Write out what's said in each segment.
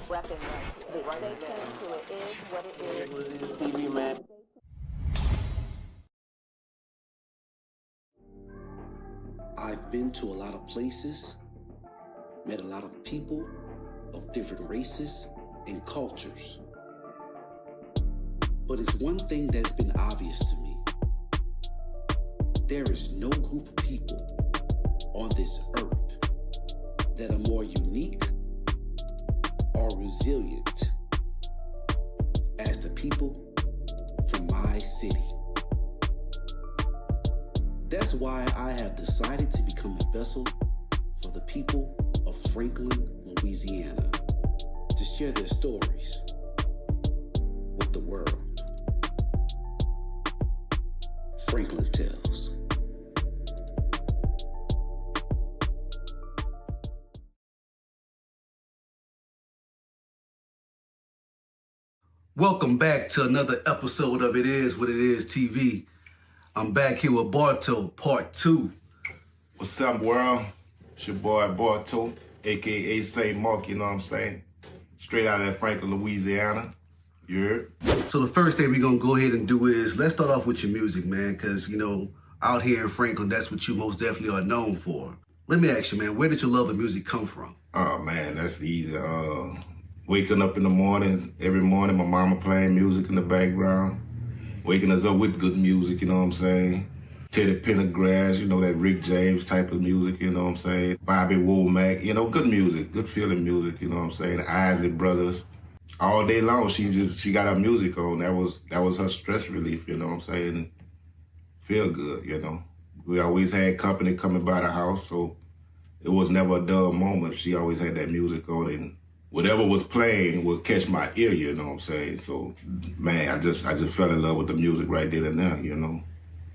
repping the state to it is what it is. What it is, TV, man. I've been to a lot of places, met a lot of people of different races and cultures. But it's one thing that's been obvious to me. There is no group of people on this earth that are more unique or resilient as the people from my city. That's why I have decided to become a vessel for the people of Franklin, Louisiana, to share their stories with the world. Franklin Tells. Welcome back to another episode of It Is What It Is TV. I'm back here with Barto, part 2. What's up, world? It's your boy Barto, aka St. Mark, you know what I'm saying? Straight out of Franklin, Louisiana. You heard? So the first thing we're gonna go ahead and do is, let's start off with your music, man, because, you know, out here in Franklin, that's what you most definitely are known for. Let me ask you, man, where did your love of music come from? Oh, man, that's easy. Waking up in the morning, every morning, my mama playing music in the background, waking us up with good music, you know what I'm saying? Teddy Pendergrass, you know, that Rick James type of music, you know what I'm saying? Bobby Womack, you know, good music, good feeling music, you know what I'm saying? The Isley Brothers. All day long, she got her music on. That was her stress relief, you know what I'm saying? Feel good, you know? We always had company coming by the house, so it was never a dull moment. She always had that music on, and whatever was playing would catch my ear, you know what I'm saying? So, man, I just fell in love with the music right then and there, you know?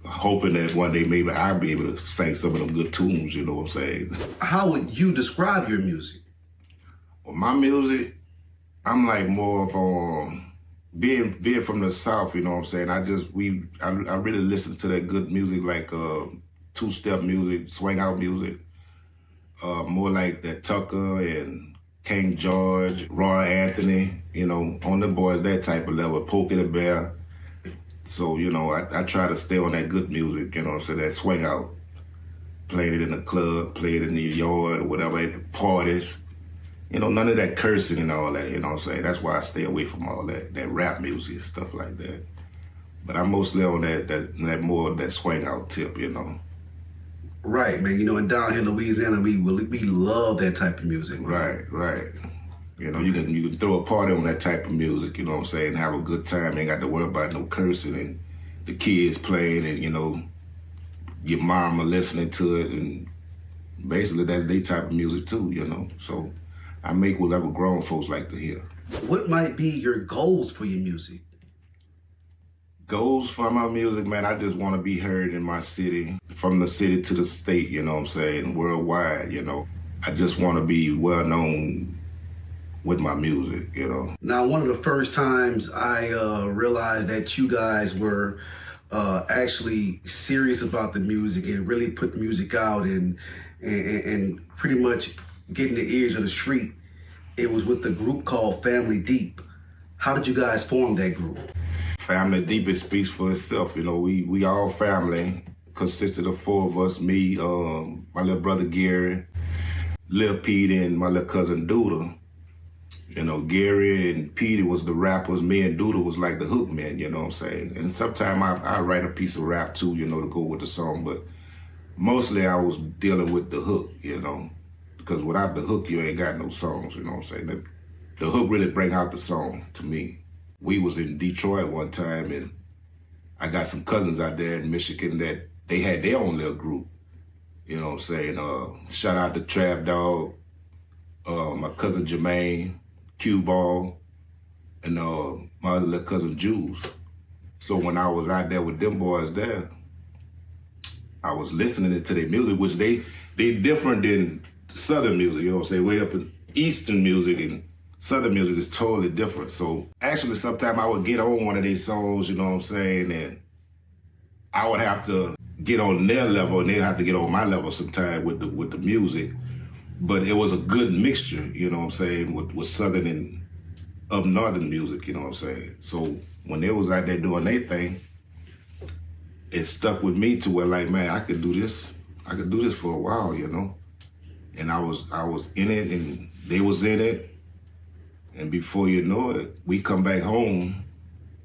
Hoping that one day maybe I'll be able to sing some of them good tunes, you know what I'm saying? How would you describe your music? Well, my music, I'm like more of being from the South, you know what I'm saying? I really listen to that good music, like two-step music, swing out music, more like that Tucker and King George, Roy Anthony, you know, on them boys, that type of level, Pokey the Bear. So, you know, I try to stay on that good music, you know, so that swing out. Played it in the club, played it in the yard or whatever, at parties. You know, none of that cursing and all that, you know what I'm saying? That's why I stay away from all that rap music and stuff like that. But I'm mostly on that more of that swing out tip, you know. Right, man. You know, and down here in Louisiana, we love that type of music, man. Right. You know, you can throw a party on that type of music, you know what I'm saying, have a good time. Ain't got to worry about no cursing and the kids playing and, you know, your mama listening to it. And basically that's their type of music too, you know. So I make whatever grown folks like to hear. What might be your goals for your music? Goals for my music, man, I just want to be heard in my city, from the city to the state, you know what I'm saying, worldwide, you know. I just want to be well known with my music, you know. Now, one of the first times I realized that you guys were actually serious about the music and really put music out and pretty much getting the ears of the street, it was with the group called Family Deep. How did you guys form that group? Family Deep, it speaks for itself, you know. We all family, consisted of 4 of us, me, my little brother Gary, Lil Pete, and my little cousin Doodle. You know, Gary and Petey was the rappers, me and Doodle was like the hook man, you know what I'm saying? And sometimes I write a piece of rap too, you know, to go with the song, but mostly I was dealing with the hook, you know, because without the hook, you ain't got no songs, you know what I'm saying? The hook really bring out the song to me. We was in Detroit one time, and I got some cousins out there in Michigan that they had their own little group, you know what I'm saying? Shout out to Trap Dog, my cousin Jermaine, Cue Ball, and my other little cousin Jules. So when I was out there with them boys there, I was listening to their music, which they different than Southern music, you know what I'm saying? Way up in Eastern music and Southern music is totally different. So actually sometimes I would get on one of these songs, you know what I'm saying? And I would have to get on their level and they'd have to get on my level sometime with the music. but it was a good mixture, you know what I'm saying, with Southern and up Northern music, you know what I'm saying. So when they was out there doing their thing, it stuck with me to where like, man, I could do this for a while, you know. And I was in it and they was in it. And before you know it, we come back home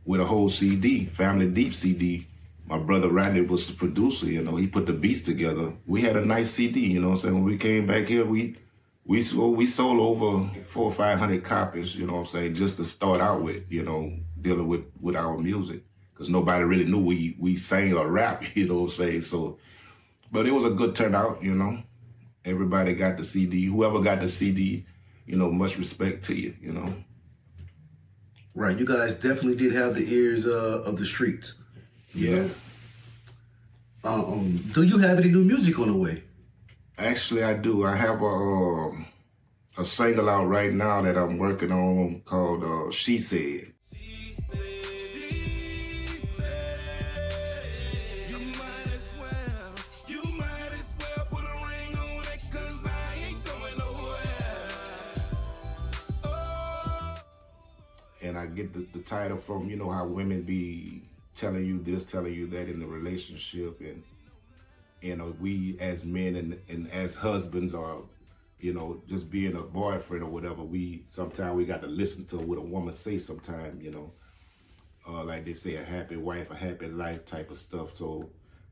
with a whole CD, Family Deep CD. My brother Rodney was the producer, you know, he put the beats together. We had a nice CD, you know what I'm saying? When we came back here, we sold over 400 or 500 copies, you know what I'm saying, just to start out with, you know, dealing with our music. Because nobody really knew we sang or rap, you know what I'm saying? So, but it was a good turnout, you know. Everybody got the CD. Whoever got the CD, you know, much respect to you, you know. Right, you guys definitely did have the ears of the streets. Yeah. Do you have any new music on the way? Actually, I do. I have a single out right now that I'm working on called She Said. And I get the title from, you know, how women be telling you this, telling you that in the relationship. And, you know, we as men and as husbands or, you know, just being a boyfriend or whatever, sometimes we got to listen to what a woman say sometimes, you know. Like they say, a happy wife, a happy life type of stuff. So,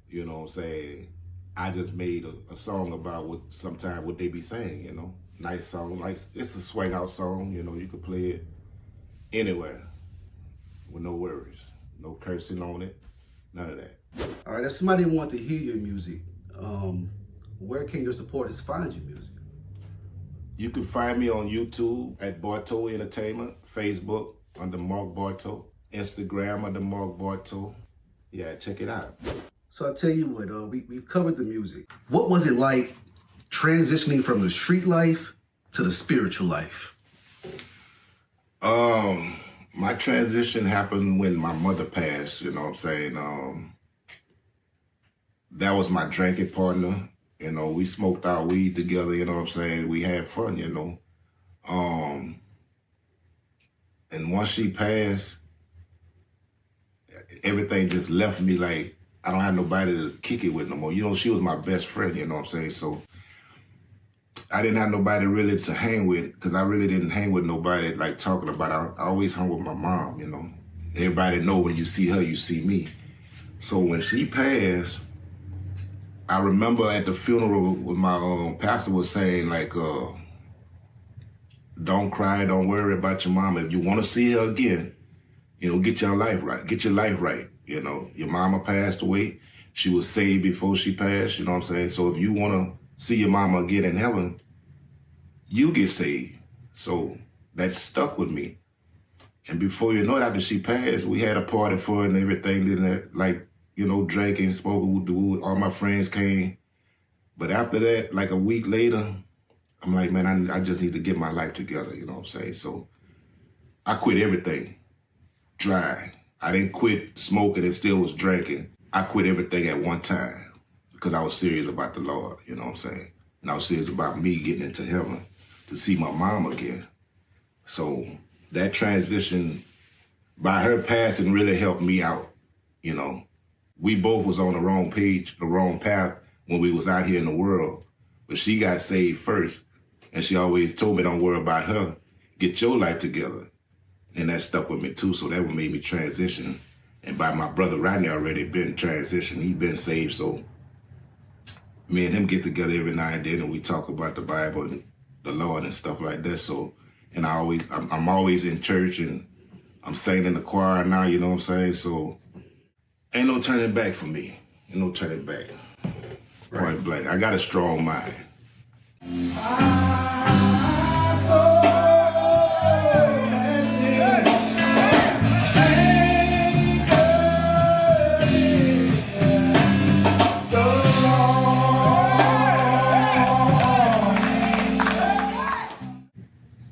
you know what I'm saying, I just made a song about what they be saying, you know. Nice song, like it's a swing out song, you know, you could play it anywhere with no worries, no cursing on it, none of that. All right, if somebody want to hear your music, where can your supporters find your music? You can find me on YouTube at Barto Entertainment, Facebook under Mark Barto, Instagram under Mark Barto. Yeah, check it out. So I'll tell you what, we've covered the music. What was it like transitioning from the street life to the spiritual life? My transition happened when my mother passed, you know what I'm saying? That was my drinking partner. You know, we smoked our weed together, you know what I'm saying? We had fun, you know. And once she passed, everything just left me like, I don't have nobody to kick it with no more. You know, she was my best friend, you know what I'm saying? So I didn't have nobody really to hang with, because I really didn't hang with nobody like talking about it. I always hung with my mom, you know. Everybody know when you see her, you see me. So when she passed, I remember at the funeral when my pastor was saying like, don't cry, don't worry about your mama. If you want to see her again, you know, get your life right. Get your life right. You know, your mama passed away. She was saved before she passed, you know what I'm saying? So if you want to see your mama again in heaven, you get saved. So that stuck with me. And before you know it, after she passed, we had a party for her and everything. Then like, you know, drinking, smoking, all my friends came. But after that, like a week later, I'm like, man, I just need to get my life together, you know what I'm saying? So I quit everything, dry. I didn't quit smoking and still was drinking. I quit everything at one time because I was serious about the Lord, you know what I'm saying? And I was serious about me getting into heaven to see my mom again. So that transition, by her passing, really helped me out, you know. We both was on the wrong page, the wrong path when we was out here in the world. But she got saved first. And she always told me, don't worry about her. Get your life together. And that stuck with me too. So that made me transition. And by my brother Rodney already been transitioned. He been saved. So me and him get together every now and then and we talk about the Bible and the Lord and stuff like that. So, and I'm always in church and I'm singing in the choir now, you know what I'm saying? So ain't no turning back for me. Ain't no turning back. Point blank. I got a strong mind.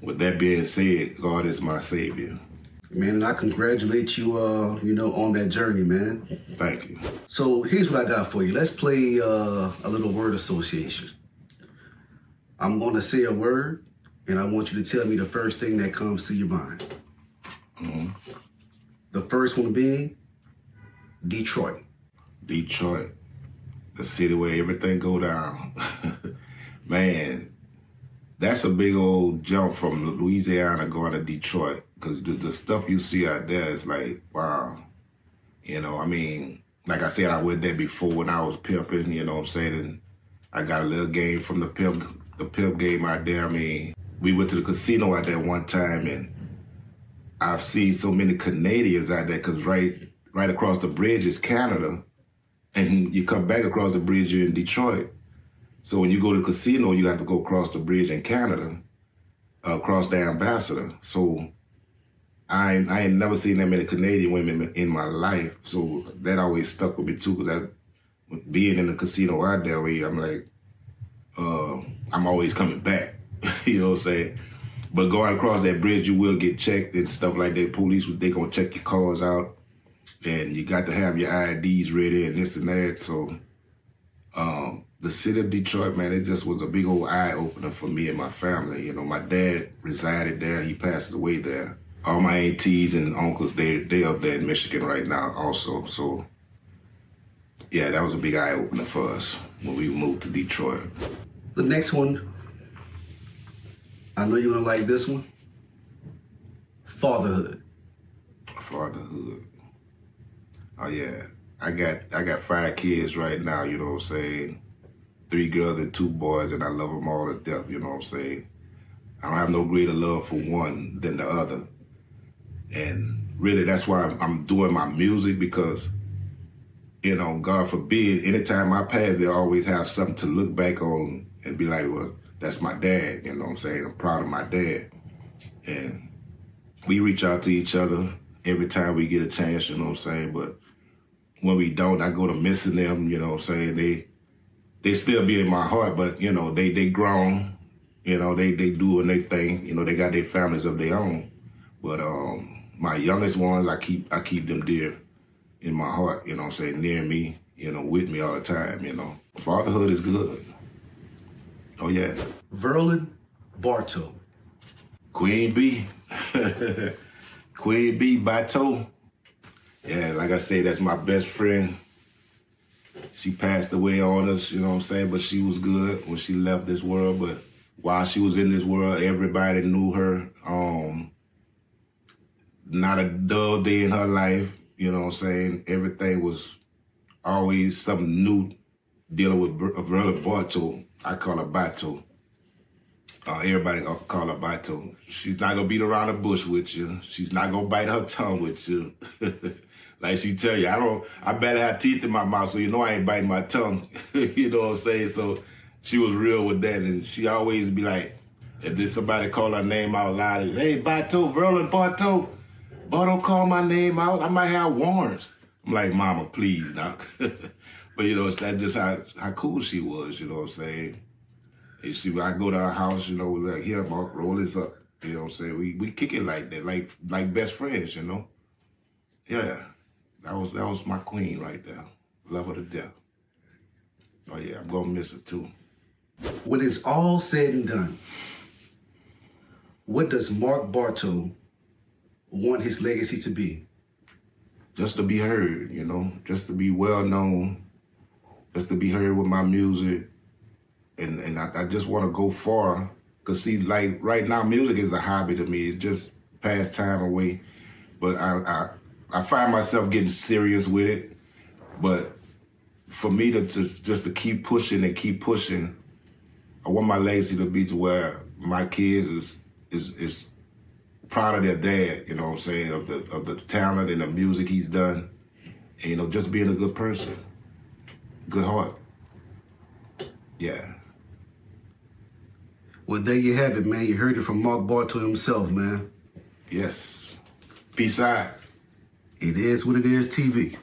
With that being said, God is my Savior. Man, I congratulate you, you know, on that journey, man. Thank you. So here's what I got for you. Let's play a little word association. I'm going to say a word, and I want you to tell me the first thing that comes to your mind. Mm-hmm. The first one being Detroit. Detroit, the city where everything go down. Man, that's a big old jump from Louisiana going to Detroit, because the stuff you see out there is like, wow. You know, I mean, like I said, I went there before when I was pimping, you know what I'm saying? And I got a little game from the pimp game out there. I mean, we went to the casino out there one time, and I've seen so many Canadians out there, because right across the bridge is Canada, and you come back across the bridge, you're in Detroit. So when you go to the casino, you have to go across the bridge in Canada, across the Ambassador. So I ain't never seen that many Canadian women in my life. So that always stuck with me too, because being in the casino out there, I'm like, I'm always coming back. You know what I'm saying? But going across that bridge, you will get checked and stuff like that. Police, they gonna check your cars out, and you got to have your IDs ready and this and that. So the city of Detroit, man, it just was a big old eye opener for me and my family. You know, my dad resided there. He passed away there. All my aunties and uncles, they up there in Michigan right now also. So yeah, that was a big eye opener for us when we moved to Detroit. The next one, I know you're gonna like this one. Fatherhood. Fatherhood. Oh yeah, I got 5 kids right now. You know what I'm saying? 3 girls and 2 boys, and I love them all to death. You know what I'm saying? I don't have no greater love for one than the other, and really that's why I'm doing my music, because, you know, God forbid, anytime I pass, they always have something to look back on and be like, well, that's my dad. You know what I'm saying? I'm proud of my dad, and we reach out to each other every time we get a chance. You know what I'm saying? But when we don't, I go to missing them. You know what I'm saying? They still be in my heart, but, you know, they grown. You know, they doing their thing. You know, they got their families of their own. But my youngest ones, I keep them dear in my heart. You know what I'm saying? Near me, you know, with me all the time. You know, fatherhood is good. Oh yeah. Verlin Barto. Queen B. Queen B, Barto. Yeah, like I said, that's my best friend. She passed away on us, you know what I'm saying? But she was good when she left this world. But while she was in this world, everybody knew her. Not a dull day in her life, you know what I'm saying? Everything was always something new dealing with Verlin Barto. I call her Barto. Everybody call her Barto. She's not gonna beat around the bush with you. She's not gonna bite her tongue with you. Like she tell you, I better have teeth in my mouth, so you know I ain't biting my tongue. You know what I'm saying? So she was real with that, and she always be like, if there's somebody call her name out loud, hey, Barto, Verlin Barto, don't call my name out. I might have warrants. I'm like, mama, please, now. But you know, that's just how cool she was, you know what I'm saying? And I go to her house, you know, like, here, Mark, roll this up. You know what I'm saying? We kick it like that, like best friends, you know? Yeah. That was my queen right there. Love her to death. Oh yeah, I'm gonna miss her too. When it's all said and done, what does Mark Barto want his legacy to be? Just to be heard, you know, just to be well known, just to be heard with my music. And I just want to go far, because see, like right now, music is a hobby to me. It's just past time away. But I find myself getting serious with it. But for me to just to keep pushing and keep pushing, I want my legacy to be to where my kids is proud of their dad, you know what I'm saying, of the talent and the music he's done, and, you know, just being a good person, good heart. Yeah. Well, there you have it, man. You heard it from Mark Barto himself, man. Yes. Peace out. It is what it is, TV.